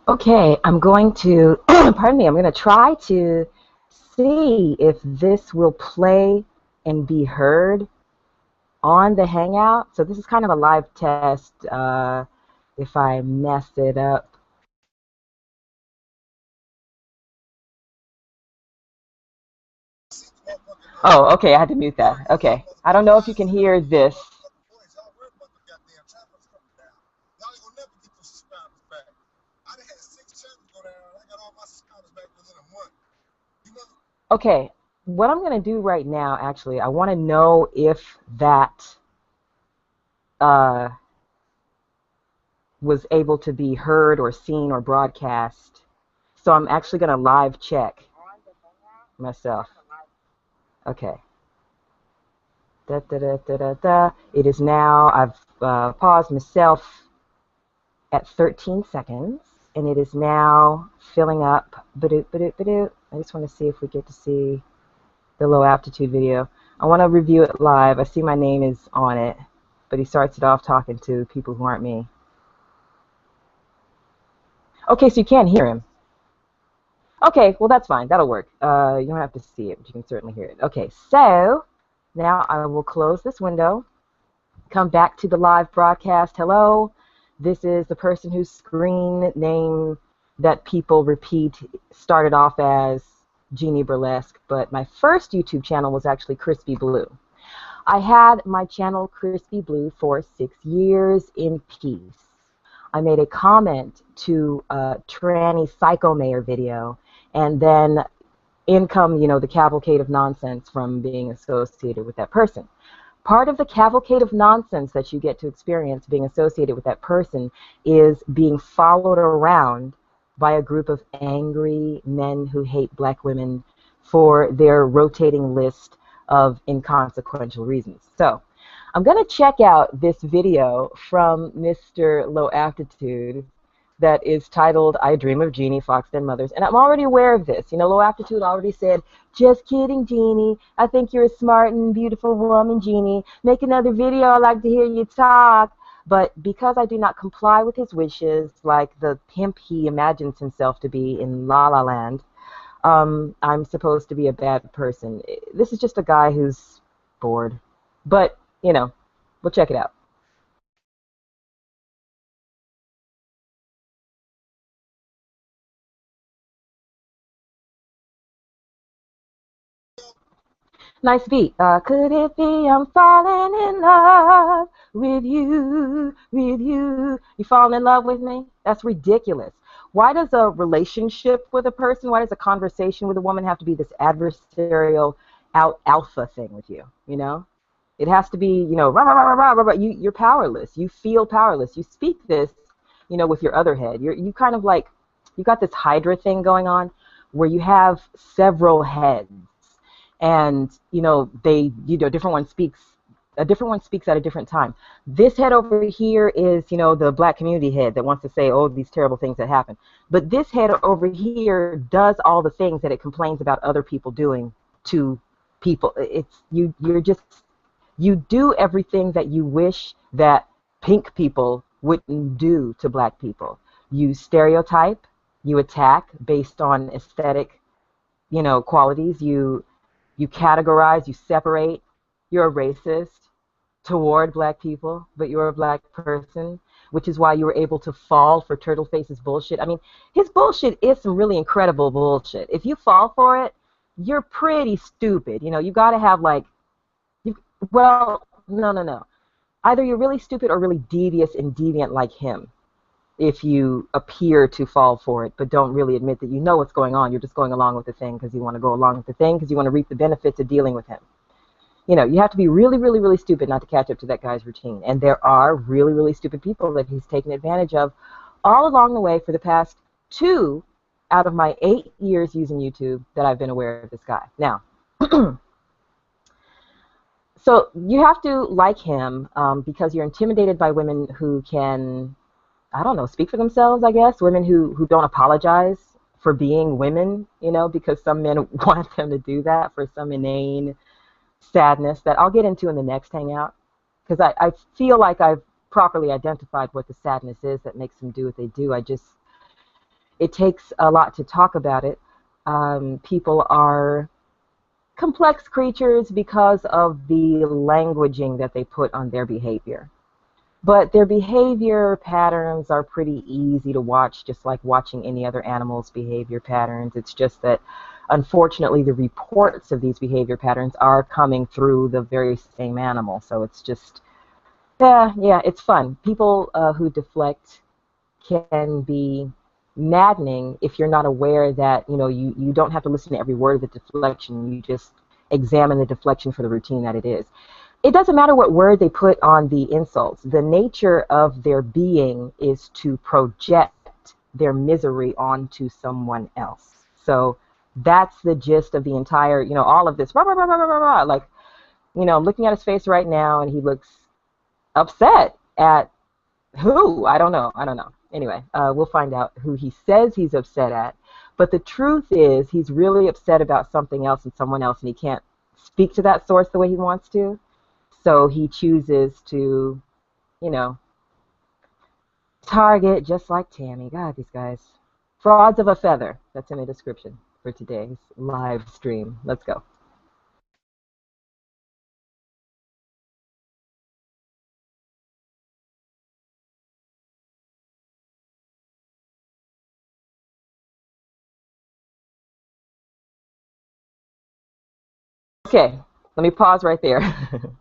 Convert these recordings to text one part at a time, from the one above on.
Okay, I'm going to, pardon me, I'm going to try to see if this will play and be heard on the Hangout. So this is kind of a live test. If I mess it up. Oh, okay, I had to mute that. Okay. I don't know if you can hear this. Okay, what I'm going to do right now, actually, I want to know if that uh, was able to be heard or seen or broadcast. So I'm actually going to live check myself. Okay. Da, da, da, da, da, da. It is now, I've paused myself at 13 seconds, and it is now filling up. Ba-doop, ba-doop, ba-doop. I just want to see if we get to see the low aptitude video. I want to review it live. I see my name is on it, but he starts it off talking to people who aren't me. Okay, so you can't hear him. Okay, well that's fine. That'll work. You don't have to see it, but you can certainly hear it. Okay, so now I will close this window, come back to the live broadcast. Hello, this is the person whose screen name that people repeat started off as Genie Burlesque, but my first YouTube channel was actually Crispy Blue. I had my channel Crispy Blue for 6 years in peace. I made a comment to a tranny psycho mayor video, and then in come, the cavalcade of nonsense from being associated with that person. Part of the cavalcade of nonsense that you get to experience being associated with that person is being followed around by a group of angry men who hate black women for their rotating list of inconsequential reasons. So I'm going to check out this video from Mr. Low Aptitude that is titled I Dream of Jeannie, Foxden Mothers. And I'm already aware of this. Low Aptitude already said, just kidding, Jeannie. I think you're a smart and beautiful woman, Jeannie. Make another video. I'd like to hear you talk. But because I do not comply with his wishes, like the pimp he imagines himself to be in La La Land, I'm supposed to be a bad person. This is just a guy who's bored. But, we'll check it out. Nice beat. Could it be I'm falling in love with you, with you? You falling in love with me? That's ridiculous. Why does a relationship with a person, why does a conversation with a woman have to be this adversarial out alpha thing with you, It has to be, rah, rah, rah, rah, rah, rah. You're powerless. You feel powerless. You speak this, with your other head. You kind of like, you got this Hydra thing going on where you have several heads and they a different one speaks at a different time. This head over here is the black community head that wants to say, oh, these terrible things that happen, but this head over here does all the things that it complains about other people doing to people. You do everything that you wish that pink people wouldn't do to black people. You stereotype, you attack based on aesthetic qualities. You categorize, you separate. You're a racist toward black people, but you're a black person, which is why you were able to fall for Turtleface's bullshit. I mean, his bullshit is some really incredible bullshit. If you fall for it, you're pretty stupid. You got to have like, you, well, no, no, no. Either you're really stupid or really devious and deviant like him if you appear to fall for it but don't really admit that you know what's going on. You're just going along with the thing because you want to go along with the thing because you want to reap the benefits of dealing with him. You have to be really, really, really stupid not to catch up to that guy's routine. And there are really, really stupid people that he's taken advantage of all along the way for the past 2 out of my 8 years using YouTube that I've been aware of this guy. Now, so you have to like him because you're intimidated by women who can, I don't know, speak for themselves, I guess. Women who don't apologize for being women, because some men want them to do that for some inane sadness that I'll get into in the next Hangout. Because I feel like I've properly identified what the sadness is that makes them do what they do. I just, it takes a lot to talk about it. People are complex creatures because of the languaging that they put on their behavior. But their behavior patterns are pretty easy to watch, just like watching any other animal's behavior patterns. It's just that, unfortunately, the reports of these behavior patterns are coming through the very same animal. So it's just, yeah, it's fun. People who deflect can be maddening if you're not aware that, you don't have to listen to every word of the deflection. You just examine the deflection for the routine that it is. It doesn't matter what word they put on the insults. The nature of their being is to project their misery onto someone else. So that's the gist of the entire, all of this. Rah, rah, rah, rah, rah, rah. Like, I'm looking at his face right now, and he looks upset at who? I don't know. Anyway, we'll find out who he says he's upset at. But the truth is, he's really upset about something else and someone else, and he can't speak to that source the way he wants to. So he chooses to, target just like Tammy. God, these guys. Frauds of a feather. That's in the description for today's live stream. Let's go. Okay, let me pause right there.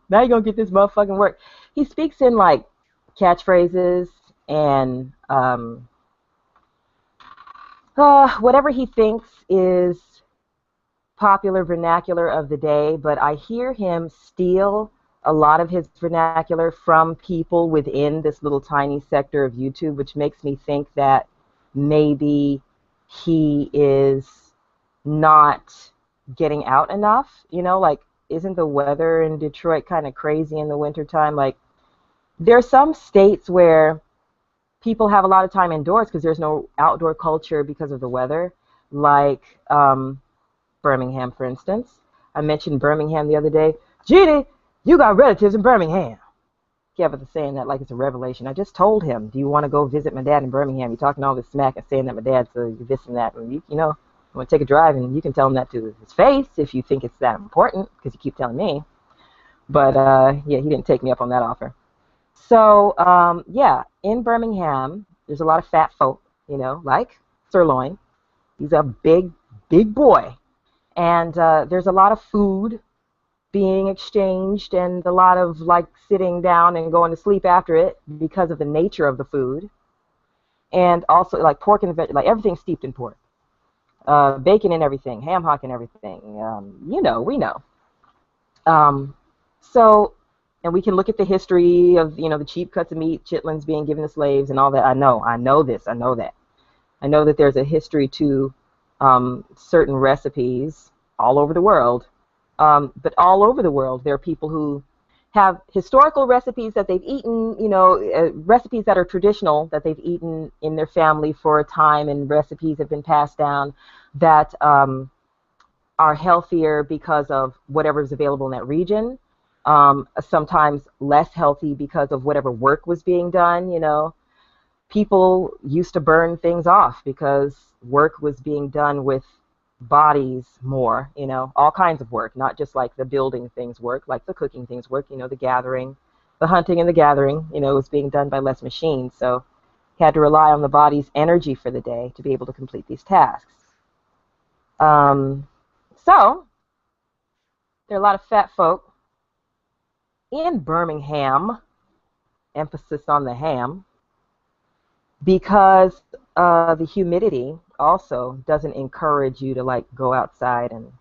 Now you're going to get this motherfucking work. He speaks in, like, catchphrases and whatever he thinks is popular vernacular of the day, but I hear him steal a lot of his vernacular from people within this little tiny sector of YouTube, which makes me think that maybe he is not getting out enough. Like, isn't the weather in Detroit kind of crazy in the wintertime? Like, there are some states where people have a lot of time indoors because there's no outdoor culture because of the weather, like Birmingham, for instance. I mentioned Birmingham the other day. Jeannie, you got relatives in Birmingham. Kev was saying that like it's a revelation. I just told him, do you want to go visit my dad in Birmingham? You're talking all this smack and saying that my dad's this and that. And you want to take a drive, and you can tell him that to his face if you think it's that important, because you keep telling me. But, yeah, he didn't take me up on that offer. So, yeah, in Birmingham, there's a lot of fat folk, like Sirloin. He's a big, big boy. And there's a lot of food being exchanged and a lot of, like, sitting down and going to sleep after it because of the nature of the food. And also, like, pork and veg, like, everything's steeped in pork. Bacon and everything, ham hock and everything. We know. So, and we can look at the history of, the cheap cuts of meat, chitlins being given to slaves and all that. I know this, I know that. I know that there's a history to certain recipes all over the world. But all over the world, there are people who have historical recipes that they've eaten, recipes that are traditional that they've eaten in their family for a time, and recipes have been passed down that are healthier because of whatever is available in that region. Sometimes less healthy because of whatever work was being done. People used to burn things off because work was being done with bodies more, all kinds of work, not just like the building things work, like the cooking things work, the gathering, the hunting and the gathering, was being done by less machines. So you had to rely on the body's energy for the day to be able to complete these tasks. So there are a lot of fat folk in Birmingham, emphasis on the ham, because the humidity also doesn't encourage you to like go outside and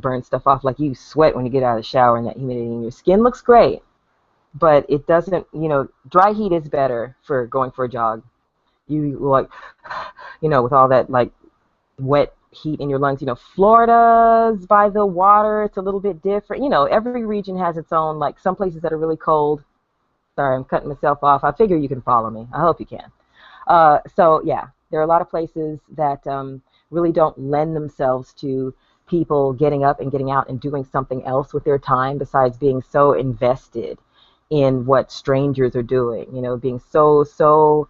burn stuff off. Like you sweat when you get out of the shower, and that humidity in your skin looks great, but it doesn't, dry heat is better for going for a jog. You like, with all that like wet heat in your lungs. Florida's by the water, it's a little bit different. Every region has its own, like some places that are really cold. Sorry, I'm cutting myself off. I figure you can follow me. I hope you can. So yeah, there are a lot of places that really don't lend themselves to people getting up and getting out and doing something else with their time besides being so invested in what strangers are doing, being so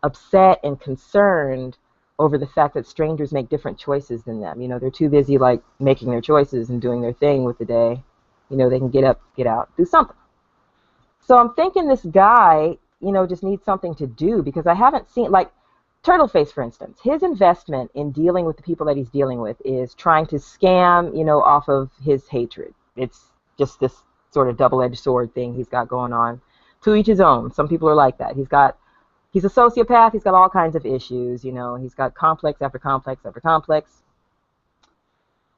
upset and concerned over the fact that strangers make different choices than them. You know, they're too busy like making their choices and doing their thing with the day. You know, they can get up, get out, do something. So I'm thinking this guy, you know, just needs something to do because I haven't seen, like, Turtleface, for instance, his investment in dealing with the people that he's dealing with is trying to scam, you know, off of his hatred. It's just this sort of double-edged sword thing he's got going on. To each his own. Some people are like that. He's a sociopath. He's got all kinds of issues, you know. He's got complex after complex after complex.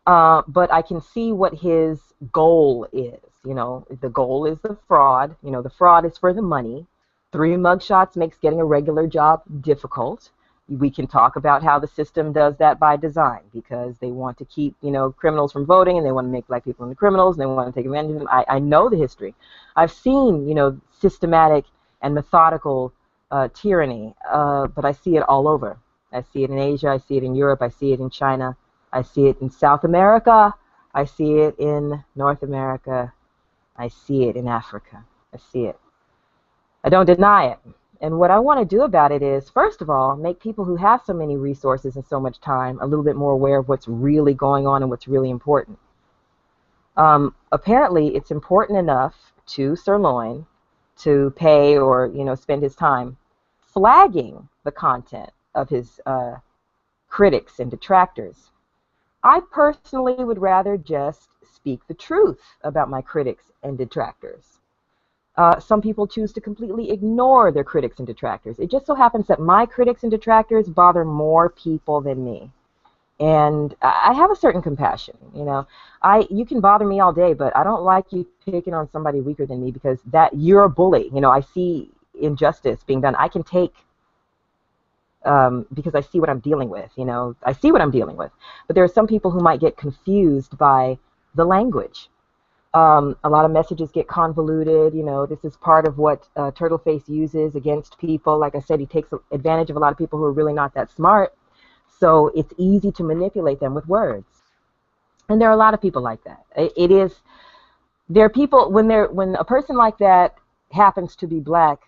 But I can see what his goal is. You know, the goal is the fraud. You know, the fraud is for the money. 3 mugshots makes getting a regular job difficult. We can talk about how the system does that by design because they want to keep, you know, criminals from voting and they want to make black people into criminals and they want to take advantage of them. I know the history. I've seen, you know, systematic and methodical tyranny, but I see it all over. I see it in Asia. I see it in Europe. I see it in China. I see it in South America. I see it in North America. I see it in Africa. I see it. I don't deny it. And what I want to do about it is, first of all, make people who have so many resources and so much time a little bit more aware of what's really going on and what's really important. Apparently, it's important enough to Sirloin to pay or, you know, spend his time flagging the content of his critics and detractors. I personally would rather just speak the truth about my critics and detractors. Some people choose to completely ignore their critics and detractors. It just so happens that my critics and detractors bother more people than me. And I have a certain compassion, you know. You can bother me all day, but I don't like you picking on somebody weaker than me because that you're a bully. You know, I see injustice being done. I can take because I see what I'm dealing with, you know. I see what I'm dealing with. But there are some people who might get confused by the language. A lot of messages get convoluted, you know. This is part of what Turtleface uses against people. Like I said, he takes advantage of a lot of people who are really not that smart. So it's easy to manipulate them with words. And there are a lot of people like that. There are people, when a person like that happens to be black,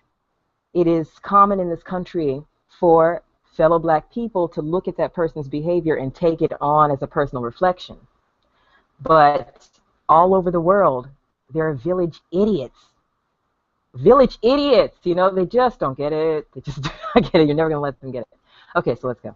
it is common in this country for fellow black people to look at that person's behavior and take it on as a personal reflection. But all over the world, there are village idiots. Village idiots, you know, they just don't get it. They just don't get it. You're never going to let them get it. Okay, so let's go.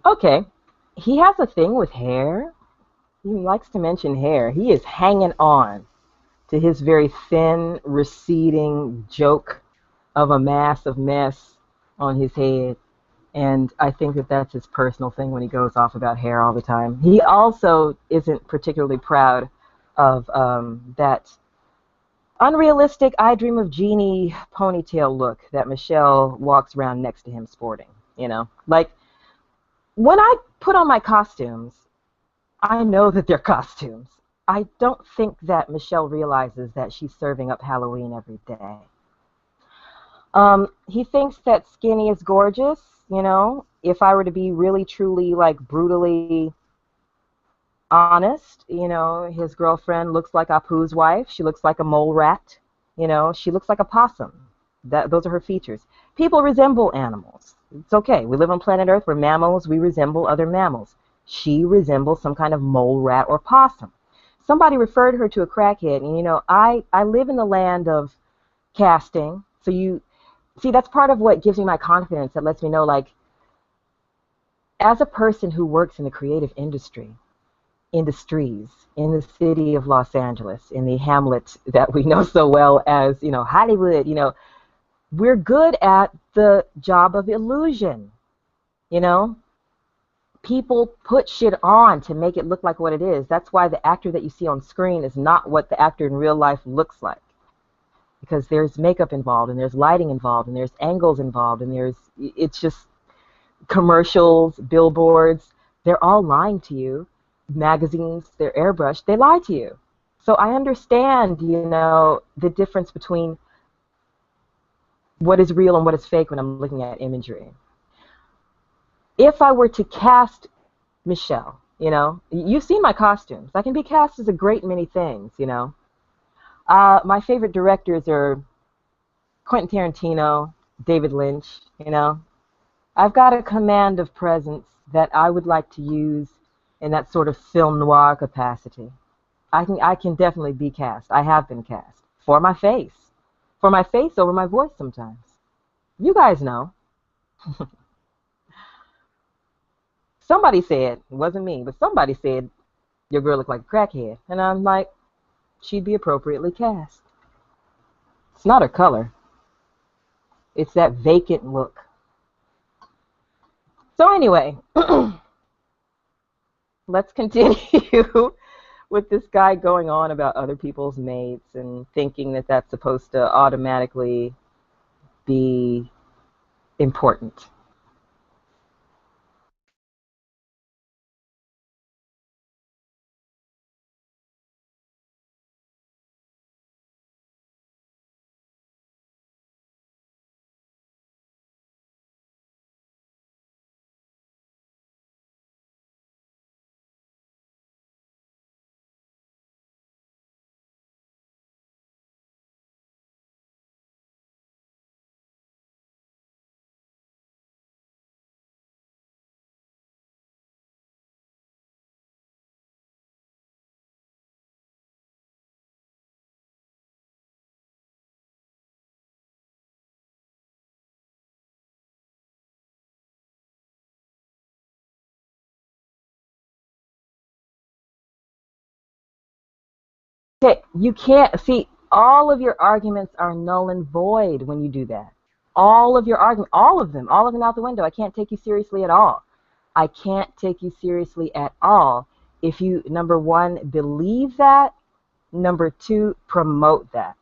Okay, he has a thing with hair. He likes to mention hair. He is hanging on to his very thin, receding joke of a mass of mess on his head. And I think that that's his personal thing when he goes off about hair all the time. He also isn't particularly proud of that unrealistic I Dream of Jeannie ponytail look that Michelle walks around next to him sporting. You know, like when I put on my costumes, I know that they're costumes. I don't think that Michelle realizes that she's serving up Halloween every day. He thinks that skinny is gorgeous, you know. If I were to be really, truly, like, brutally honest, you know, his girlfriend looks like Apu's wife. She looks like a mole rat. You know, she looks like a possum. Those are her features. People resemble animals. It's okay. We live on planet Earth. We're mammals. We resemble other mammals. She resembles some kind of mole rat or possum. Somebody referred her to a crackhead, and, you know, I live in the land of casting. So you see, that's part of what gives me my confidence, that lets me know, like, as a person who works in the creative industries in the city of Los Angeles, in the hamlet that we know so well as, you know, Hollywood, you know, we're good at the job of illusion, you know. People put shit on to make it look like what it is. That's why the actor that you see on screen is not what the actor in real life looks like. Because there's makeup involved, and there's lighting involved, and there's angles involved, and it's just commercials, billboards, they're all lying to you. Magazines, they're airbrushed, they lie to you. So I understand, the difference between what is real and what is fake when I'm looking at imagery. If I were to cast Michelle, you've seen my costumes. I can be cast as a great many things. My favorite directors are Quentin Tarantino, David Lynch. I've got a command of presence that I would like to use in that sort of film noir capacity. I can definitely be cast. I have been cast for my face. For my face over my voice sometimes. You guys know. Somebody said, it wasn't me, but somebody said your girl looked like a crackhead. And I'm like, she'd be appropriately cast. It's not her color. It's that vacant look. So anyway, let's continue with this guy going on about other people's mates and thinking that that's supposed to automatically be important. Okay, you can't see all of your arguments are null and void when you do that. All of your arguments, all of them out the window. I can't take you seriously at all. I can't take you seriously at all if you, number one, believe that, number two, promote that.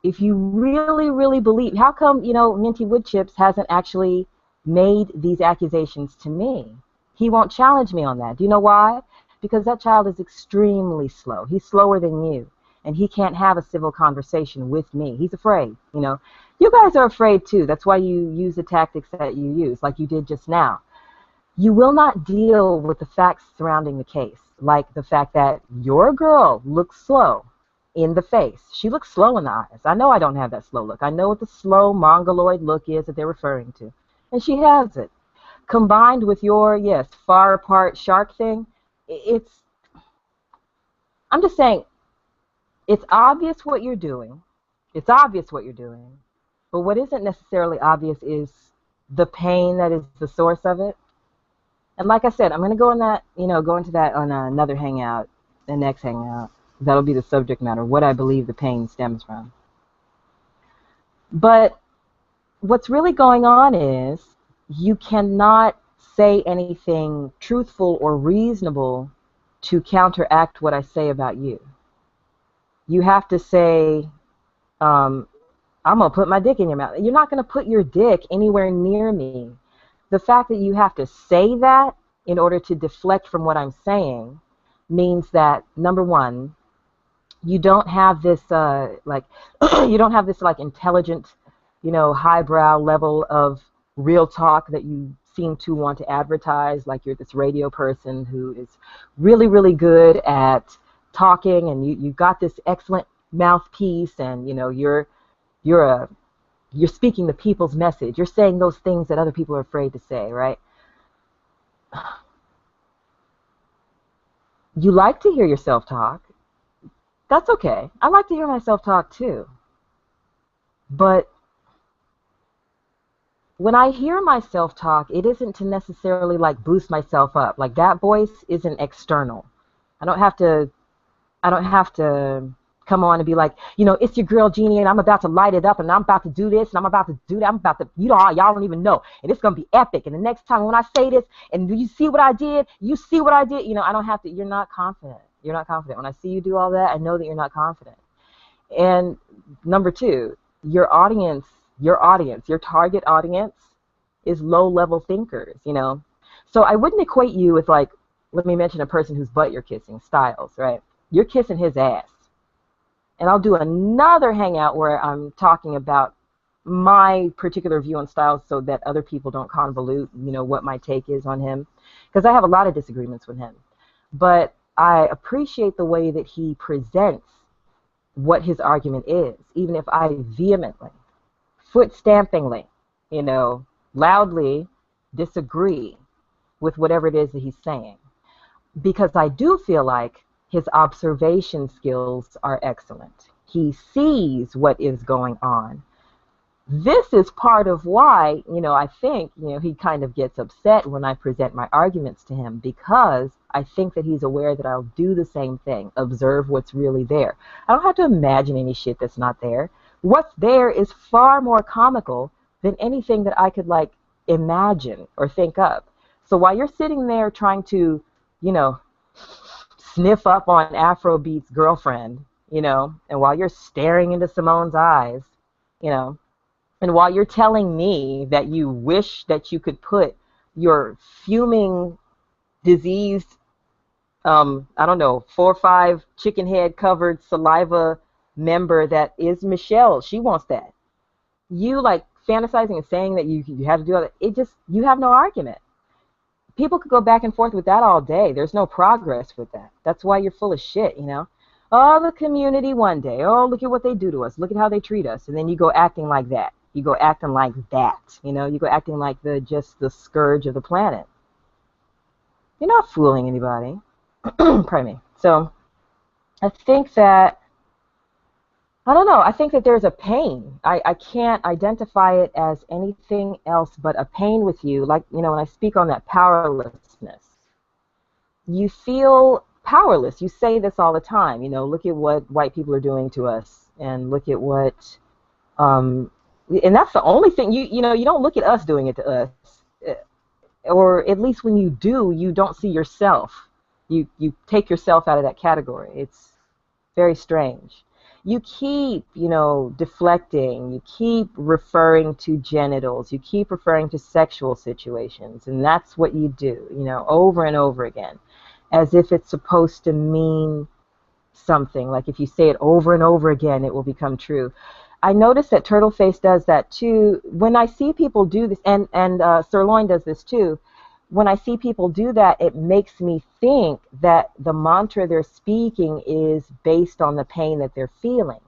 If you really, really believe, how come, Minty Woodchips hasn't actually made these accusations to me? He won't challenge me on that. Do you know why? Because that child is extremely slow. He's slower than you, and he can't have a civil conversation with me. He's afraid. You guys are afraid too. That's why you use the tactics that you use, like you did just now. You will not deal with the facts surrounding the case, like the fact that your girl looks slow in the face. She looks slow in the eyes. I know I don't have that slow look. I know what the slow mongoloid look is that they're referring to. And she has it. Combined with your, yes, far apart shark thing, I'm just saying, it's obvious what you're doing. It's obvious what you're doing. But what isn't necessarily obvious is the pain that is the source of it. And like I said, I'm going to go into that on another hangout, the next hangout. That'll be the subject matter, what I believe the pain stems from. But what's really going on is you cannot say anything truthful or reasonable to counteract what I say about you. You have to say, I'm going to put my dick in your mouth. You're not going to put your dick anywhere near me. The fact that you have to say that in order to deflect from what I'm saying means that, number one, you don't have this you don't have this intelligent, highbrow level of real talk that you seem to want to advertise, like you're this radio person who is really, really good at talking, and you've got this excellent mouthpiece, and you're speaking the people's message. You're saying those things that other people are afraid to say, right? You like to hear yourself talk. That's okay. I like to hear myself talk too. But when I hear myself talk, it isn't to necessarily boost myself up. Like, that voice isn't external. I don't have to come on and be like, it's your girl Jeannie, and I'm about to light it up, and I'm about to do this, and I'm about to do that. I'm about to, y'all don't even know, and it's gonna be epic. And the next time when I say this, and do you see what I did? You see what I did? I don't have to. You're not confident. You're not confident. When I see you do all that, I know that you're not confident. And number two, your target audience is low-level thinkers. So I wouldn't equate you with, let me mention a person whose butt you're kissing, Styles, right? You're kissing his ass. and I'll do another hangout where I'm talking about my particular view on styles so that other people don't convolute, you know, what my take is on him, because I have a lot of disagreements with him. But I appreciate the way that he presents what his argument is, even if I vehemently, foot-stampingly, you know, loudly disagree with whatever it is that he's saying. Because I do feel like his observation skills are excellent. He sees what is going on. This is part of why, you know, I think, you know, he kind of gets upset when I present my arguments to him, because I think that he's aware that I'll do the same thing, observe what's really there. I don't have to imagine any shit that's not there. What's there is far more comical than anything that I could, like, imagine or think up. So while you're sitting there trying to, you know, sniff up on Afrobeat's girlfriend, you know, and while you're staring into Simone's eyes, you know, and while you're telling me that you wish that you could put your fuming, diseased, I don't know, 4 or 5 chicken head covered saliva member that is Michelle, she wants that. You like fantasizing and saying that you have to do all that. It just, you have no argument. People could go back and forth with that all day. There's no progress with that. That's why you're full of shit, you know. Oh, the community one day. Oh, look at what they do to us. Look at how they treat us. And then you go acting like that. You go acting like that, you know. You go acting like just the scourge of the planet. You're not fooling anybody. Pardon me. So I think that, I don't know, I think that there's a pain. I can't identify it as anything else but a pain with you. Like, you know, when I speak on that powerlessness, you feel powerless. You say this all the time, you know, look at what white people are doing to us, and look at what, and that's the only thing, you know, you don't look at us doing it to us, or at least when you do, you don't see yourself. You take yourself out of that category. It's very strange. You keep, you know, deflecting. You keep referring to genitals. You keep referring to sexual situations, and that's what you do, you know, over and over again, as if it's supposed to mean something. Like if you say it over and over again, it will become true. I notice that Turtleface does that too. When I see people do this, and Sirloin does this too, when I see people do that, it makes me think that the mantra they're speaking is based on the pain that they're feeling.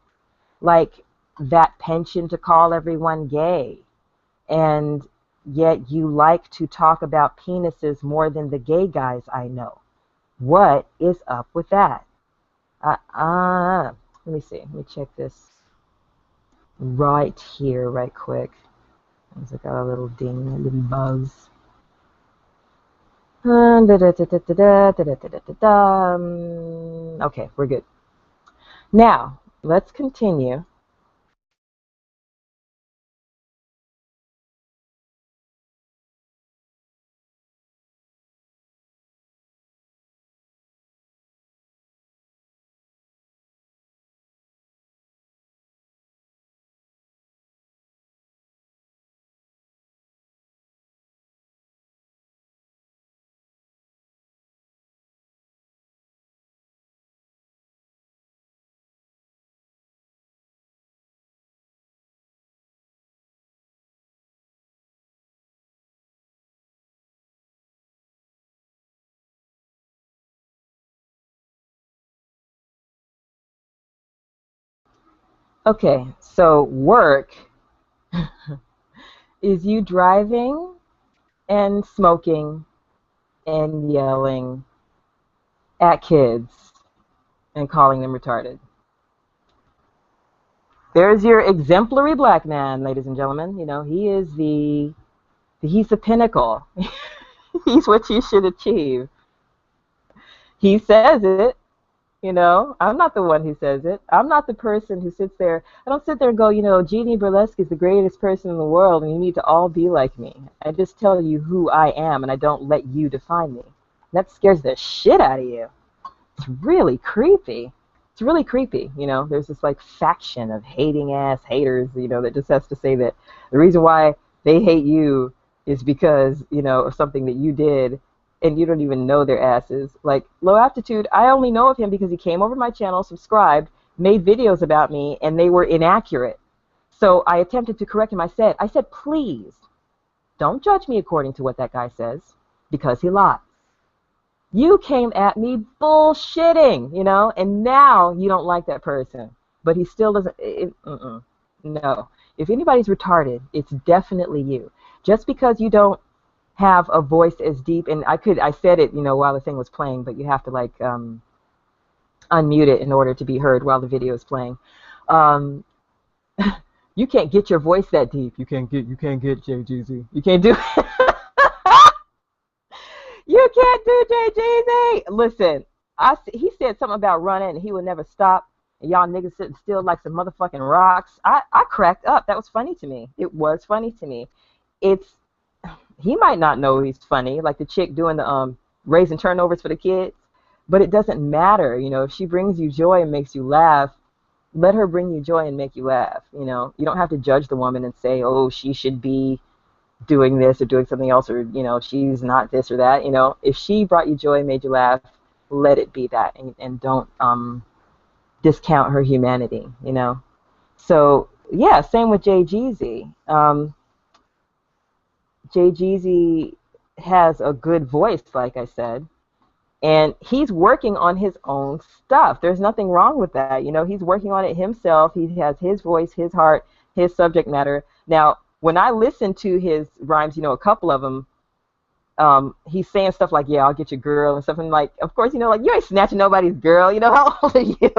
Like that penchant to call everyone gay, and yet you like to talk about penises more than the gay guys I know. What is up with that? Let me see. Let me check this right here, right quick. I got a little ding, a little buzz. Okay, we're good. Now, let's continue. Okay, so work is you driving and smoking and yelling at kids and calling them retarded. There's your exemplary black man, ladies and gentlemen. You know, he is he's the pinnacle. He's what you should achieve. He says it. You know, I'm not the one who says it. I'm not the person who sits there. I don't sit there and go, you know, Jeannie Burlesque is the greatest person in the world and you need to all be like me. I just tell you who I am and I don't let you define me. That scares the shit out of you. It's really creepy. It's really creepy, you know. There's this like faction of hating ass haters, you know, that just has to say that the reason why they hate you is because, you know, of something that you did, and you don't even know their asses. Like Low Aptitude, I only know of him because he came over to my channel, subscribed, made videos about me and they were inaccurate. So I attempted to correct him. I said, please don't judge me according to what that guy says, because he lies. You came at me bullshitting, you know, and now you don't like that person. But he still doesn't, no. If anybody's retarded, it's definitely you. Just because you don't have a voice as deep, and I said it, you know, while the thing was playing, but you have to like unmute it in order to be heard while the video is playing. You can't get your voice that deep. You can't get JGZ. You can't do You can't do JGZ. Listen, he said something about running and he would never stop. And y'all niggas sitting still like some motherfucking rocks. I cracked up. That was funny to me. It was funny to me. He might not know he's funny, like the chick doing the raising turnovers for the kids, but it doesn't matter, you know. If she brings you joy and makes you laugh, let her bring you joy and make you laugh, you know. You don't have to judge the woman and say, oh, she should be doing this or doing something else, or, you know, she's not this or that, you know. If she brought you joy and made you laugh, let it be that, and don't discount her humanity, you know. So, yeah, same with Jay Jeezy. Jay Jeezy has a good voice, like I said, and he's working on his own stuff. There's nothing wrong with that. You know, he's working on it himself. He has his voice, his heart, his subject matter. Now, when I listen to his rhymes, you know, a couple of them, he's saying stuff like, yeah, I'll get your girl and stuff. And like, of course, you know, like, you ain't snatching nobody's girl. You know, how old are you?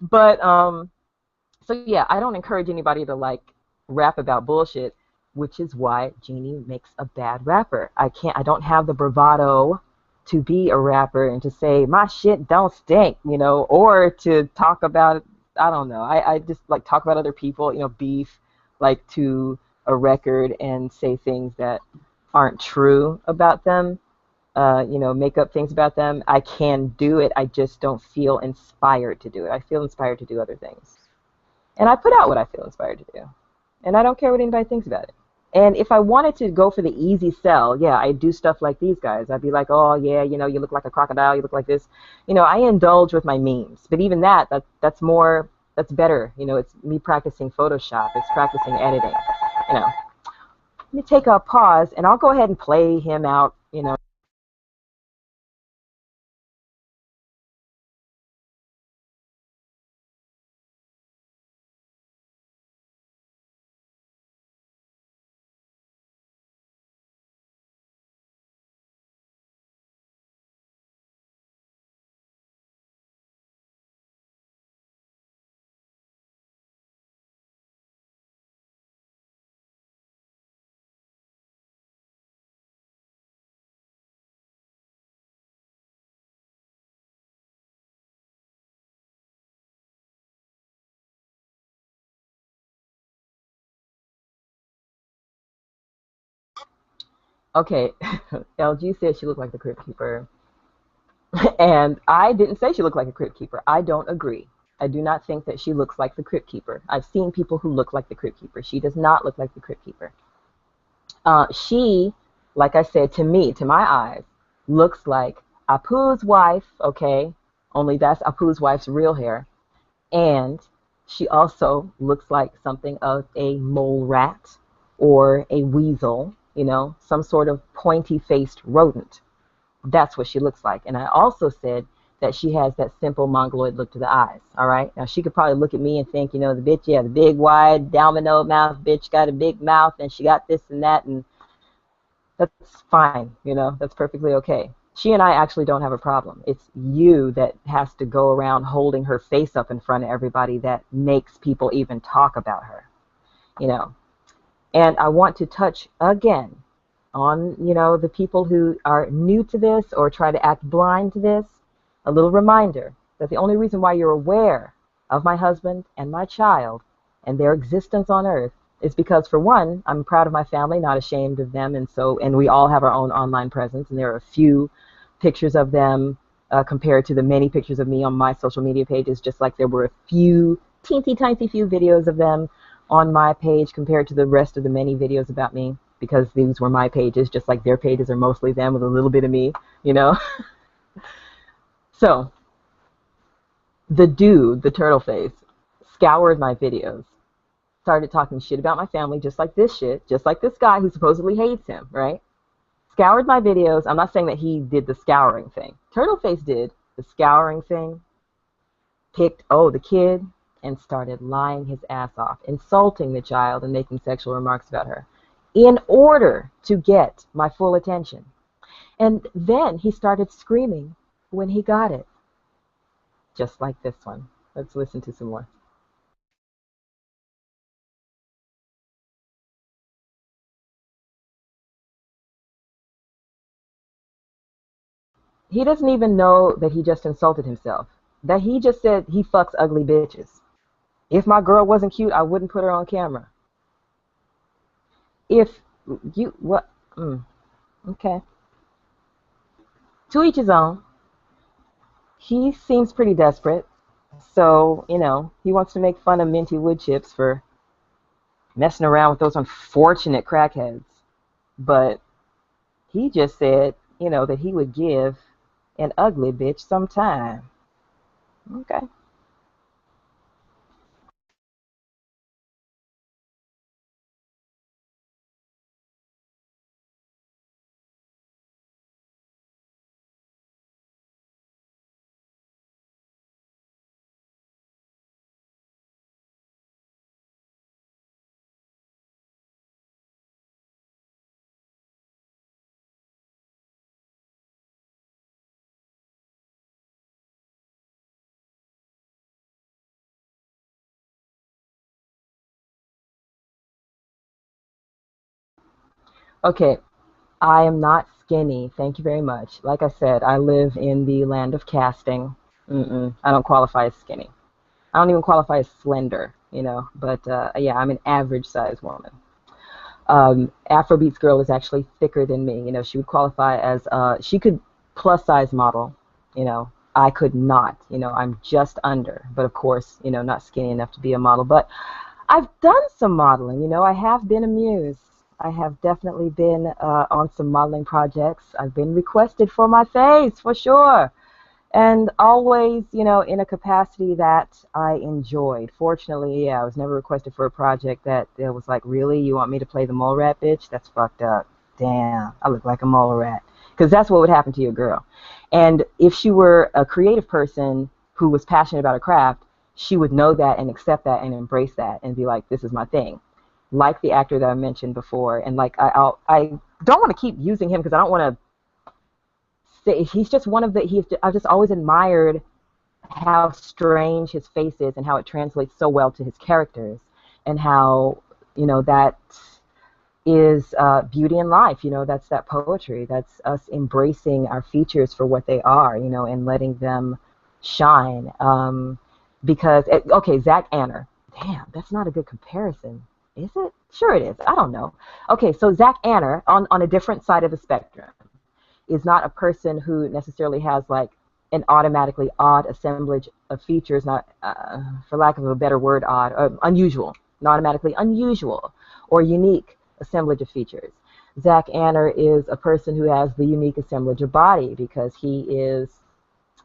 But, so yeah, I don't encourage anybody to like rap about bullshit, which is why Jeannie makes a bad rapper. I don't have the bravado to be a rapper and to say my shit don't stink, you know, or to talk about, I don't know. I just like talk about other people, you know, beef, like to a record and say things that aren't true about them, you know, make up things about them. I can do it. I just don't feel inspired to do it. I feel inspired to do other things. And I put out what I feel inspired to do. And I don't care what anybody thinks about it. And if I wanted to go for the easy sell, yeah, I do stuff like these guys. I'd be like, oh, yeah, you know, you look like a crocodile, you look like this. You know, I indulge with my memes. But even that's better. You know, it's me practicing Photoshop. It's practicing editing. You know, let me take a pause, and I'll go ahead and play him out, you know. Okay, LG said she looked like the Crypt Keeper. And I didn't say she looked like a Crypt Keeper. I don't agree. I do not think that she looks like the Crypt Keeper. I've seen people who look like the Crypt Keeper. She does not look like the Crypt Keeper. She, like I said, to me, to my eyes, looks like Apu's wife, okay? Only that's Apu's wife's real hair. And she also looks like something of a mole rat or a weasel, you know, some sort of pointy-faced rodent. That's what she looks like. And I also said that she has that simple mongoloid look to the eyes, all right? Now, she could probably look at me and think, you know, the bitch, yeah, the big, wide, domino mouth bitch got a big mouth, and she got this and that, and that's fine, you know, that's perfectly okay. She and I actually don't have a problem. It's you that has to go around holding her face up in front of everybody that makes people even talk about her, you know. And I want to touch again on, you know, the people who are new to this or try to act blind to this. A little reminder that the only reason why you're aware of my husband and my child and their existence on earth is because, for one, I'm proud of my family, not ashamed of them, and we all have our own online presence, and there are a few pictures of them compared to the many pictures of me on my social media pages, just like there were a few, teensy tiny few videos of them on my page compared to the rest of the many videos about me, because these were my pages, just like their pages are mostly them with a little bit of me, you know. So, The dude, the turtle face, scoured my videos, started talking shit about my family, just like this shit, just like this guy who supposedly hates him, right? Scoured my videos. I'm not saying that he did the scouring thing. Turtleface did the scouring thing, picked, oh, the kid, and started lying his ass off, insulting the child and making sexual remarks about her in order to get my full attention. And then he started screaming when he got it, just like this one. Let's listen to some more. He doesn't even know that he just insulted himself. That he just said he fucks ugly bitches. If my girl wasn't cute, I wouldn't put her on camera. If you, what? Okay. To each his own. He seems pretty desperate. So, he wants to make fun of Minty Wood Chips for messing around with those unfortunate crackheads. But he just said, that he would give an ugly bitch some time. Okay. Okay, I am not skinny. Thank you very much. Like I said, I live in the land of casting. I don't qualify as skinny. I don't even qualify as slender, But yeah, I'm an average sized woman. Afrobeats girl is actually thicker than me. She would qualify as she could plus size model. I could not. I'm just under, but of course, not skinny enough to be a model. But I've done some modeling. I have been amused. I have definitely been on some modeling projects. I've been requested for my face, for sure. And always, in a capacity that I enjoyed. Fortunately, yeah, I was never requested for a project that it was like, really, you want me to play the mole rat, bitch? That's fucked up. Damn, I look like a mole rat. Because that's what would happen to your girl. And if she were a creative person who was passionate about a craft, she would know that and accept that and embrace that and be like, this is my thing. Like the actor that I mentioned before. And like, I don't want to keep using him because I don't want to say, he's just one of the, I've just always admired how strange his face is and how it translates so well to his characters and how that is beauty in life. That's that poetry. That's us embracing our features for what they are, and letting them shine. Because okay, Zach Anner, damn, that's not a good comparison, is it? Sure it is. I don't know. Okay, so Zach Anner on a different side of the spectrum is not a person who necessarily has like an automatically odd assemblage of features, not, for lack of a better word, odd, unusual, not automatically unusual or unique assemblage of features. Zach Anner is a person who has the unique assemblage of body because he is,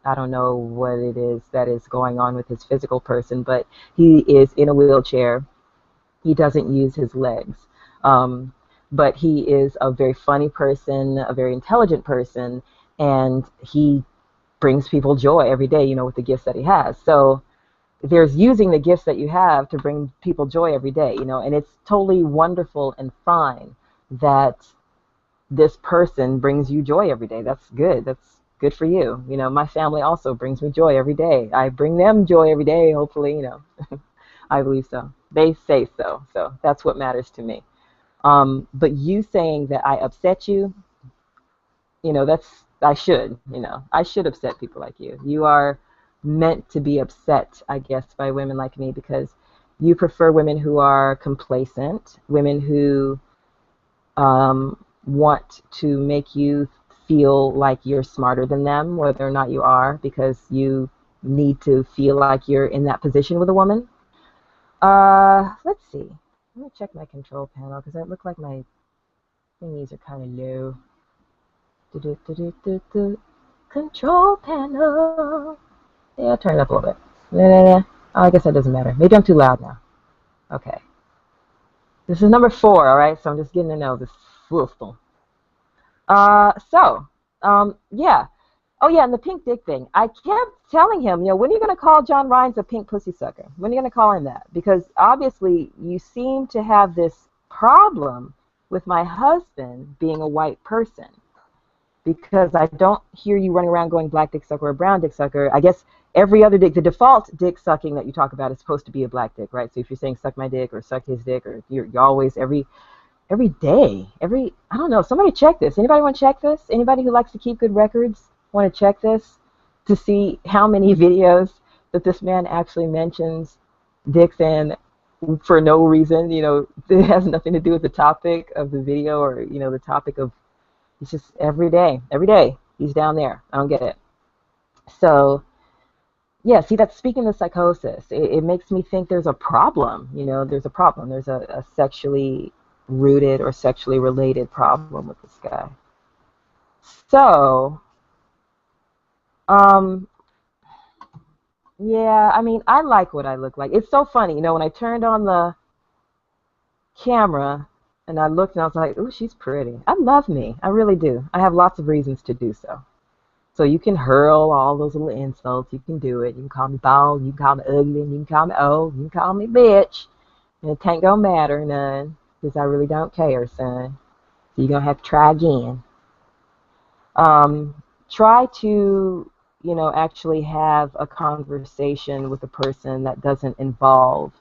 I don't know what it is that is going on with his physical person, but he is in a wheelchair. He doesn't use his legs. Um, but he is a very funny person, a very intelligent person, and he brings people joy every day, with the gifts that he has. So there's using the gifts that you have to bring people joy every day, and it's totally wonderful and fine that this person brings you joy every day. That's good. That's good for you. My family also brings me joy every day. I bring them joy every day, hopefully, I believe so. They say so. So that's what matters to me. But you saying that I upset you, that's, I should upset people like you. You are meant to be upset, I guess, by women like me because you prefer women who are complacent, women who want to make you feel like you're smarter than them, whether or not you are, because you need to feel like you're in that position with a woman. Let's see. Let me check my control panel because it look like my thingies are kind of low. Do-do-do-do-do-do. Control panel. Yeah, turn it up a little bit. Nah, nah, nah. Oh, I guess that doesn't matter. Maybe I'm too loud now. Okay. This is number 4, all right? So I'm just getting to know this system. Yeah. Oh, yeah, and the pink dick thing. I kept telling him, when are you going to call John Rines a pink pussy sucker? When are you going to call him that? Because obviously you seem to have this problem with my husband being a white person. Because I don't hear you running around going black dick sucker or brown dick sucker. I guess every other dick, the default dick sucking that you talk about is supposed to be a black dick, right? So if you're saying suck my dick or suck his dick, or you're always every day, I don't know, somebody check this. Anybody want to check this? Anybody who likes to keep good records want to check this to see how many videos that this man actually mentions dicks in for no reason? It has nothing to do with the topic of the video, or the topic of. It's just every day he's down there. I don't get it. So yeah, see, that's speaking of psychosis. It makes me think there's a problem. There's a problem. There's a sexually rooted or sexually related problem with this guy. So, um, yeah, I mean, I like what I look like. It's so funny, when I turned on the camera and I looked and I was like, ooh, she's pretty. I love me. I really do. I have lots of reasons to do so. So you can hurl all those little insults. You can do it. You can call me bald. You can call me ugly. And you can call me old. You can call me bitch. And it ain't gonna matter none, because I really don't care, son. So you're gonna have to try again. Try to, actually have a conversation with a person that doesn't involve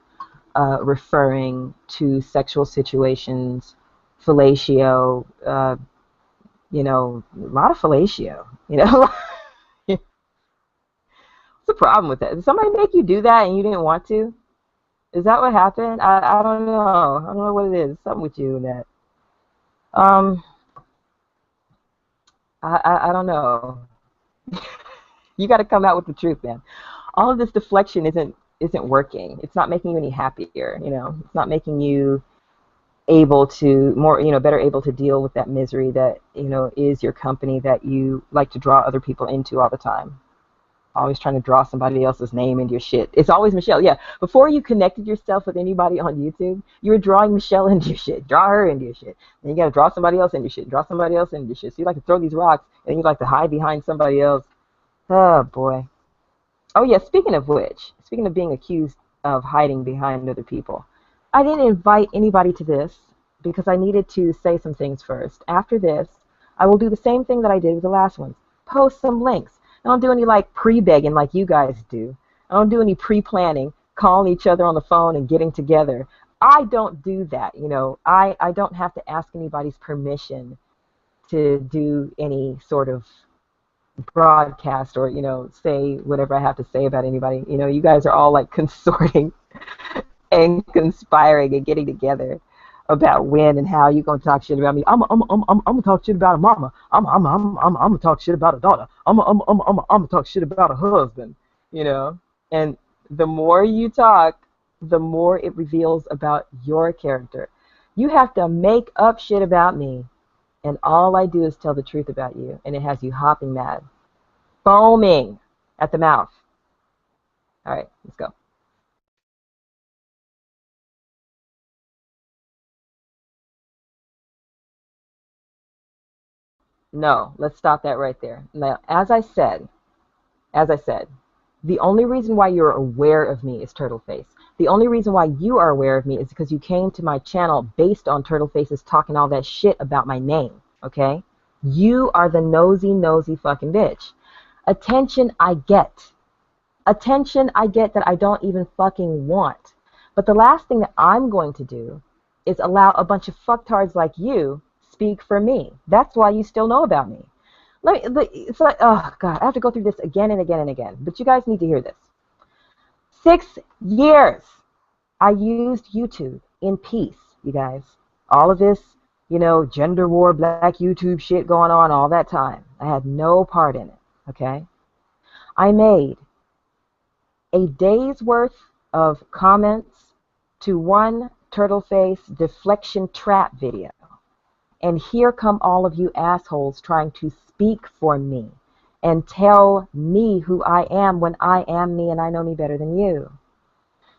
referring to sexual situations, fellatio, a lot of fellatio, What's the problem with that? Did somebody make you do that and you didn't want to? Is that what happened? I don't know. I don't know what it is. Something with you and that. Um, I don't know. You got to come out with the truth, man. All of this deflection isn't working. It's not making you any happier. It's not making you able to more, better able to deal with that misery that is your company that you like to draw other people into all the time. Always trying to draw somebody else's name into your shit. It's always Michelle. Yeah. Before you connected yourself with anybody on YouTube, you were drawing Michelle into your shit. Draw her into your shit. Then you got to draw somebody else into your shit. Draw somebody else into your shit. So you like to throw these rocks, and you like to hide behind somebody else. Oh, boy. Oh, yeah. Speaking of which, speaking of being accused of hiding behind other people, I didn't invite anybody to this because I needed to say some things first. After this, I will do the same thing that I did with the last ones. Post some links. I don't do any pre-begging like you guys do. I don't do any pre-planning, calling each other on the phone and getting together. I don't do that. I don't have to ask anybody's permission to do any sort of broadcast or, say whatever I have to say about anybody. You guys are all consorting and conspiring and getting together about when and how you gonna talk shit about me. I'm gonna talk shit about a mama. I'm gonna talk shit about a daughter. I'm gonna talk shit about a husband. And the more you talk, the more it reveals about your character. You have to make up shit about me, and all I do is tell the truth about you, and it has you hopping mad, foaming at the mouth. All right, let's go. No, let's stop that right there. Now, as I said, the only reason why you're aware of me is Turtleface. The only reason why you are aware of me is because you came to my channel based on Turtleface's talking all that shit about my name, okay? You are the nosy fucking bitch. Attention I get. Attention I get that I don't even fucking want. But the last thing that I'm going to do is allow a bunch of fucktards like you speak for me. That's why you still know about me. It's like, oh God, I have to go through this again and again and again. But you guys need to hear this. 6 years I used YouTube in peace, you guys. All of this, gender war, black YouTube shit going on all that time. I had no part in it, okay? I made a day's worth of comments to one Turtleface deflection trap video. And here come all of you assholes trying to speak for me. and tell me who I am when I am me and I know me better than you.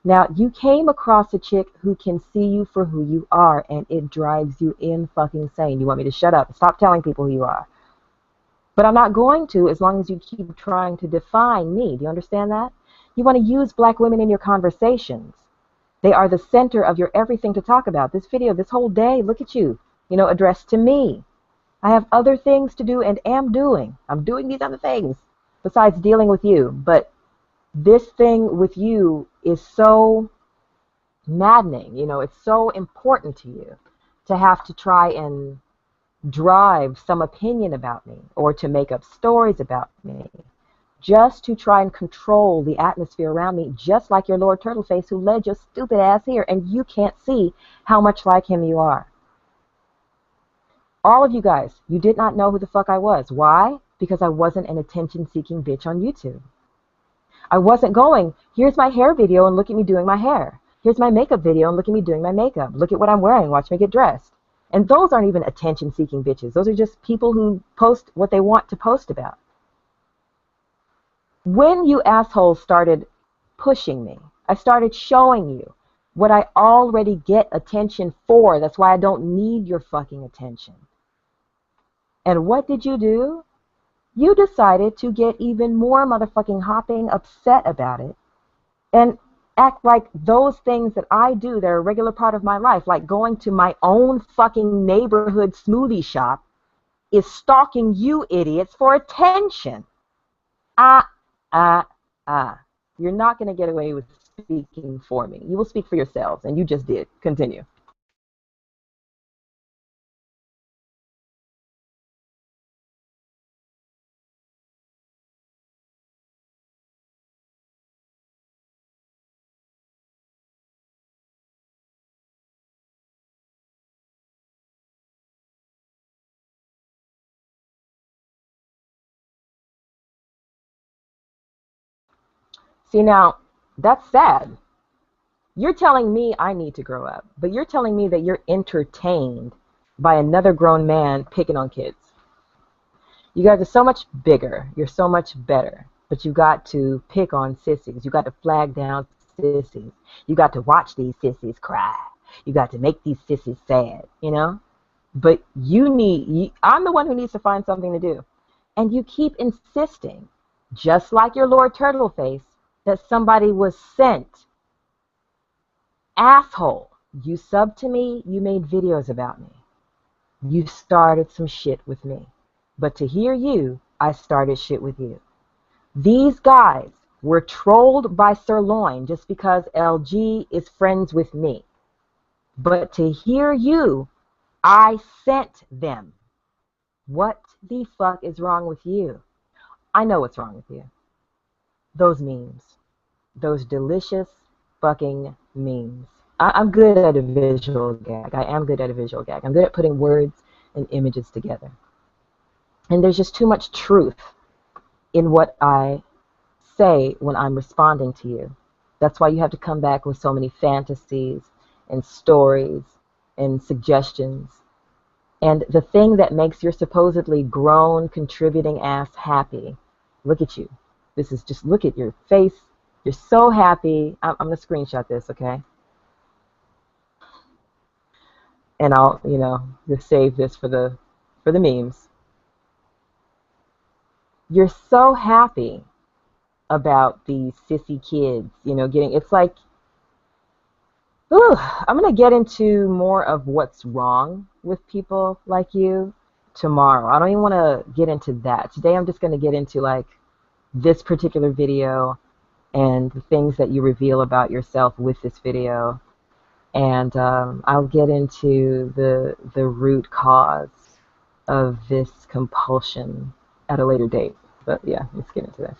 Now, you came across a chick who can see you for who you are, and it drives you in fucking insane. You want me to shut up? Stop telling people who you are. But I'm not going to as long as you keep trying to define me. Do you understand that? You want to use black women in your conversations. They are the center of your everything to talk about. This video, this whole day, look at you, addressed to me. I have other things to do and am doing. I'm doing these other things besides dealing with you. But this thing with you is so maddening. It's so important to you to have to try and drive some opinion about me or to make up stories about me just to try and control the atmosphere around me, just like your Lord Turtleface who led your stupid ass here, and you can't see how much like him you are. All of you guys, you did not know who the fuck I was. Why? Because I wasn't an attention-seeking bitch on YouTube. I wasn't going, here's my hair video and look at me doing my hair. Here's my makeup video and look at me doing my makeup. Look at what I'm wearing, watch me get dressed. And those aren't even attention-seeking bitches. Those are just people who post what they want to post about. When you assholes started pushing me, I started showing you what I already get attention for. That's why I don't need your fucking attention. And what did you do? You decided to get even more motherfucking hopping upset about it and act like those things that I do that are a regular part of my life, like going to my own fucking neighborhood smoothie shop, is stalking you idiots for attention. You're not going to get away with speaking for me. You will speak for yourselves, and you just did. Continue. See, now, that's sad. You're telling me I need to grow up, but you're telling me that you're entertained by another grown man picking on kids. You guys are so much bigger. You're so much better. But you got to pick on sissies. You got to flag down sissies. You got to watch these sissies cry. You got to make these sissies sad. But I'm the one who needs to find something to do. And you keep insisting, just like your Lord Turtleface, that somebody was sent. Asshole. You subbed to me. You made videos about me. You started some shit with me. But to hear you, I started shit with you. These guys were trolled by Sirloin just because LG is friends with me. But to hear you, I sent them. What the fuck is wrong with you? I know what's wrong with you. Those memes. Those delicious fucking memes. I'm good at a visual gag. I am good at a visual gag. I'm good at putting words and images together. And there's just too much truth in what I say when I'm responding to you. That's why you have to come back with so many fantasies and stories and suggestions. And the thing that makes your supposedly grown, contributing ass happy, look at you. This is just, look at your face. You're so happy. I'm going to screenshot this, okay? And I'll, just save this for the memes. You're so happy about these sissy kids, it's like, I'm going to get into more of what's wrong with people like you tomorrow. I don't even want to get into that. Today I'm just going to get into like this particular video and the things that you reveal about yourself with this video. And I'll get into the root cause of this compulsion at a later date. But yeah, let's get into this.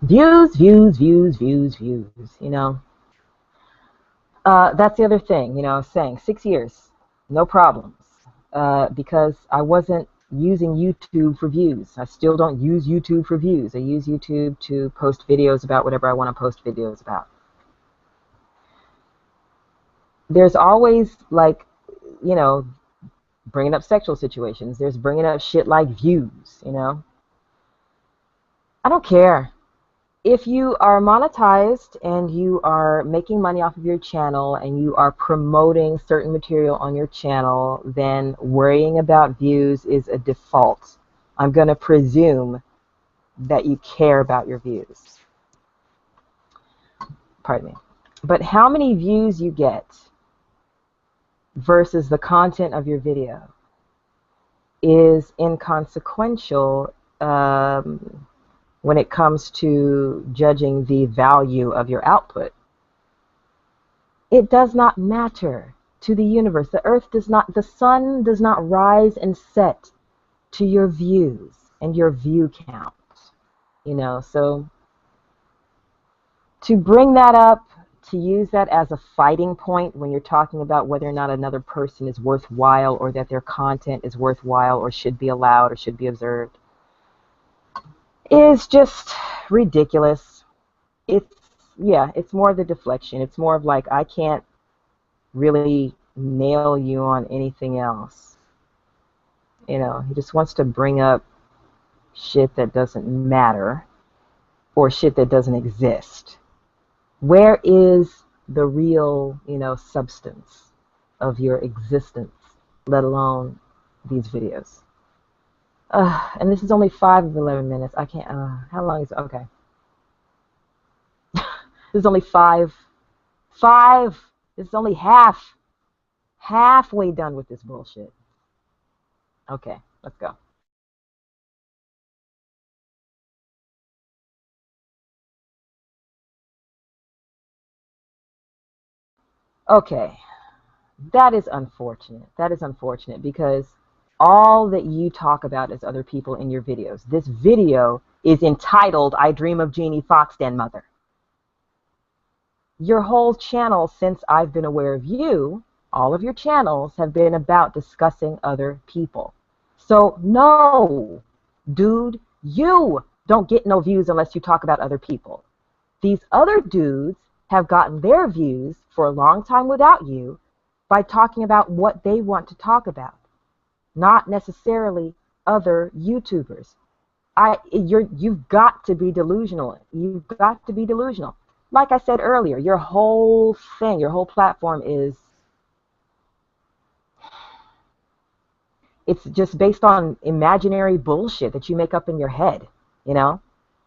Views, views, views, views, views, you know. That's the other thing, you know, I was saying 6 years, no problems, because I wasn't using YouTube for views. I still don't use YouTube for views. I use YouTube to post videos about whatever I want to post videos about. There's always, like, you know, bringing up sexual situations. There's bringing up shit like views, you know. I don't care. If you are monetized and you are making money off of your channel and you are promoting certain material on your channel, then worrying about views is a default. I'm going to presume that you care about your views. Pardon me. But how many views you get versus the content of your video is inconsequential when it comes to judging the value of your output. It does not matter to the universe. The earth does not, the sun does not rise and set to your views and your view count. You know, so to bring that up, to use that as a fighting point when you're talking about whether or not another person is worthwhile or that their content is worthwhile or should be allowed or should be observed, is just ridiculous. It's more the deflection. It's more of like, I can't really nail you on anything else. You know, he just wants to bring up shit that doesn't matter or shit that doesn't exist. Where is the real, you know, substance of your existence, let alone these videos? And this is only 5 of 11 minutes. I can't, how long is it? Okay. This is only 5. This is only halfway done with this bullshit. Okay, let's go. Okay, that is unfortunate. That is unfortunate because all that you talk about is other people in your videos. This video is entitled, I Dream of Jeannie Foxden Mother. Your whole channel, since I've been aware of you, all of your channels have been about discussing other people. So no, dude, you don't get no views unless you talk about other people. These other dudes have gotten their views for a long time without you by talking about what they want to talk about, not necessarily other YouTubers. You've got to be delusional. You've got to be delusional. Like I said earlier, your whole thing, your whole platform it's just based on imaginary bullshit that you make up in your head, you know?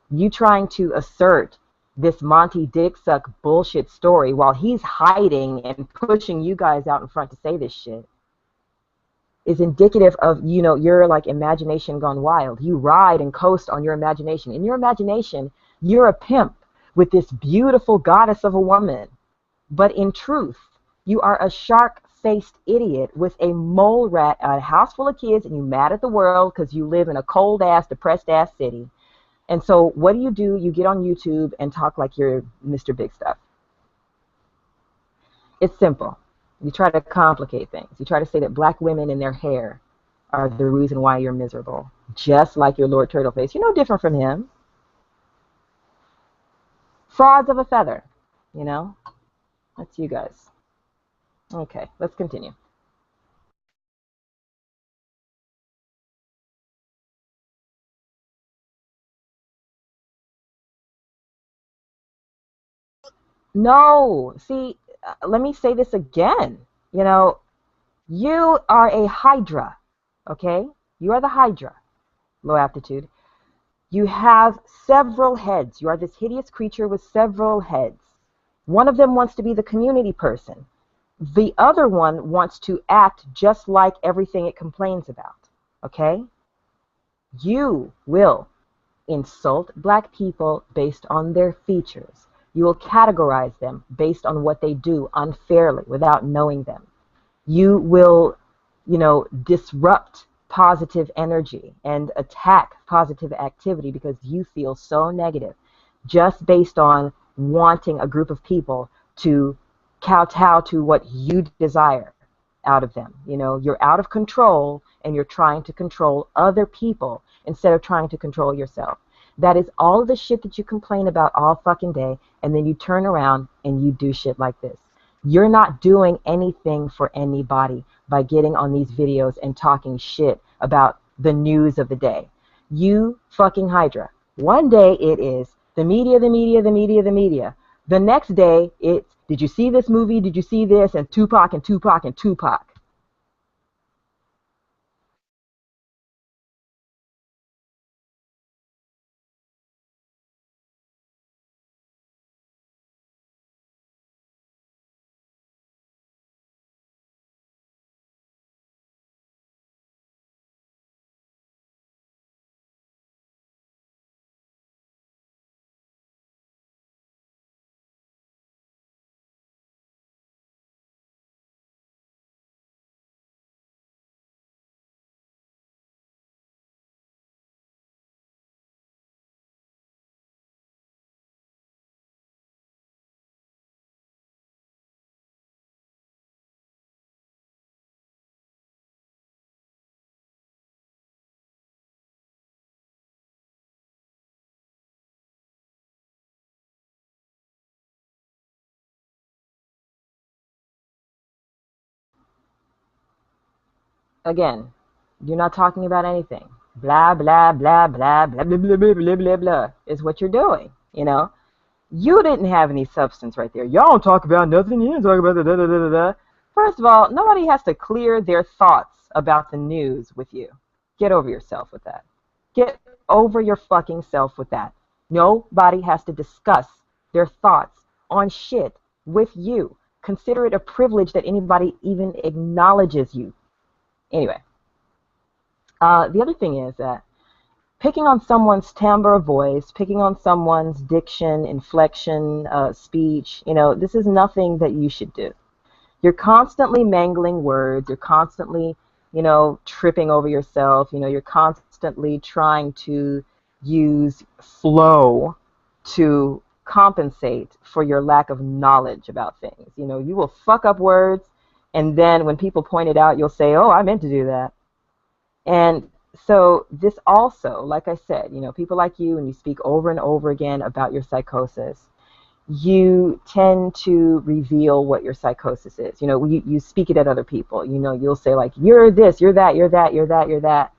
You trying to assert this Monty Dicksuck bullshit story while he's hiding and pushing you guys out in front to say this shit is indicative of, you know, your like imagination gone wild. You ride and coast on your imagination. In your imagination, you're a pimp with this beautiful goddess of a woman. But in truth, you are a shark-faced idiot with a mole rat, a house full of kids, and you're mad at the world because you live in a cold-ass, depressed-ass city. And so what do? You get on YouTube and talk like you're Mr. Big Stuff. It's simple. You try to complicate things. You try to say that black women and their hair are the reason why you're miserable, just like your Lord Turtleface. You're no different from him. Frauds of a feather, you know? That's you guys. Okay, let's continue. No, see, let me say this again. You know, you are a hydra, okay? You are the hydra, low aptitude. You have several heads. You are this hideous creature with several heads. One of them wants to be the community person. The other one wants to act just like everything it complains about, okay? You will insult black people based on their features. You will categorize them based on what they do unfairly without knowing them. You will, you know, disrupt positive energy and attack positive activity because you feel so negative. just based on wanting a group of people to kowtow to what you desire out of them. You know, you're out of control and you're trying to control other people instead of trying to control yourself. That is all of the shit that you complain about all fucking day, and then you turn around and you do shit like this. You're not doing anything for anybody by getting on these videos and talking shit about the news of the day. You fucking Hydra. One day it is the media, the media, the media, the media. The next day it's, did you see this movie? Did you see this? And Tupac and Tupac and Tupac. Again, you're not talking about anything. Blah, blah, blah, blah, blah, blah, blah, blah, blah, blah, blah, is what you're doing, you know? You didn't have any substance right there. Y'all don't talk about nothing. You didn't talk about the da da da da da. First of all, nobody has to clear their thoughts about the news with you. Get over yourself with that. Get over your fucking self with that. Nobody has to discuss their thoughts on shit with you. Consider it a privilege that anybody even acknowledges you. Anyway, the other thing is that picking on someone's timbre of voice, picking on someone's diction, inflection, speech, you know, this is nothing that you should do. You're constantly mangling words. You're constantly, you know, tripping over yourself. You know, you're constantly trying to use flow to compensate for your lack of knowledge about things. You know, you will fuck up words, and then when people point it out, you'll say, oh, I meant to do that. And so this also, like I said, you know, people like you, and you speak over and over again about your psychosis, you tend to reveal what your psychosis is. You know, you speak it at other people. You know, you'll say like, you're this, you're that, you're that, you're that, you're that.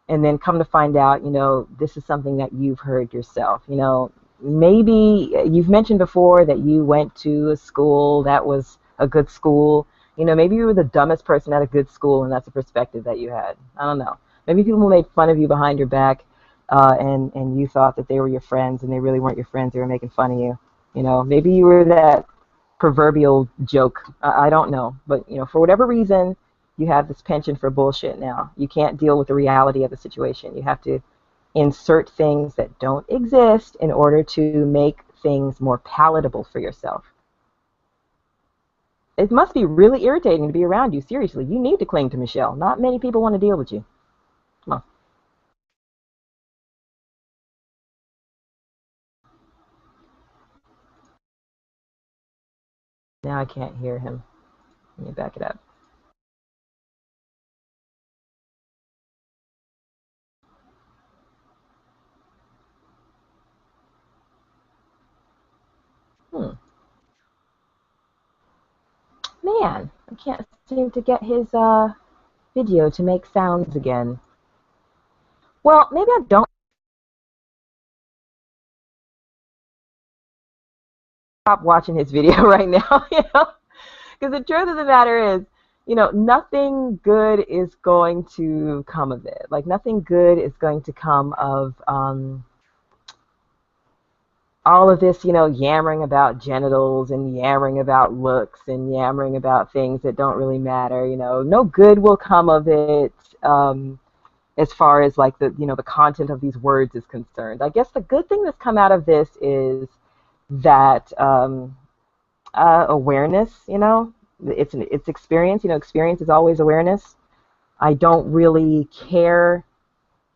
And then come to find out, you know, this is something that you've heard yourself. You know, maybe you've mentioned before that you went to a school that was a good school. You know, maybe you were the dumbest person at a good school, and that's a perspective that you had. I don't know. Maybe people made fun of you behind your back, and you thought that they were your friends, and they really weren't your friends. They were making fun of you. You know, maybe you were that proverbial joke. I don't know. But, you know, for whatever reason, you have this penchant for bullshit now. You can't deal with the reality of the situation. You have to insert things that don't exist in order to make things more palatable for yourself. It must be really irritating to be around you. Seriously, you need to cling to Michelle. Not many people want to deal with you. Come on. Now I can't hear him. Let me back it up. Hmm. Man, I can't seem to get his video to make sounds again. Well, maybe I don't stop watching his video right now, you know? Because the truth of the matter is, you know, nothing good is going to come of it. Like, nothing good is going to come of all of this, you know, yammering about genitals and yammering about looks and yammering about things that don't really matter. You know, no good will come of it as far as like the, you know, the content of these words is concerned. I guess the good thing that's come out of this is that awareness. You know, it's experience. You know, experience is always awareness. I don't really care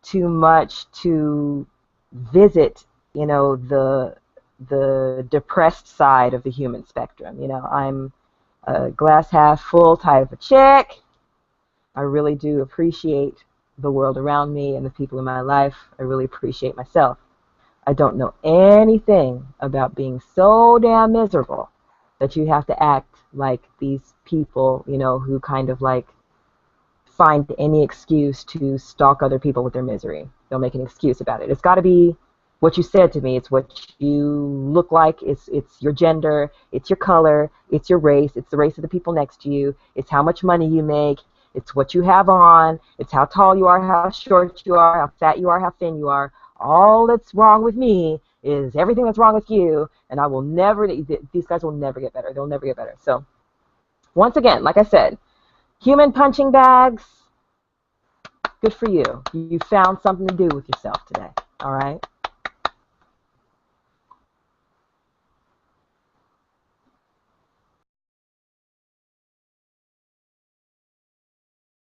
too much to visit you know, the depressed side of the human spectrum. You know, I'm a glass half full type of chick. I really do appreciate the world around me and the people in my life. I really appreciate myself. I don't know anything about being so damn miserable that you have to act like these people, you know, who kind of like find any excuse to stalk other people with their misery. They'll make an excuse about it. It's got to be what you said to me. It's what you look like. It's your gender. It's your color. It's your race. It's the race of the people next to you. It's how much money you make. It's what you have on. It's how tall you are, how short you are, how fat you are, how thin you are. All that's wrong with me is everything that's wrong with you, and I will never, these guys will never get better. They'll never get better. So once again, like I said, human punching bags, good for you. You found something to do with yourself today, all right?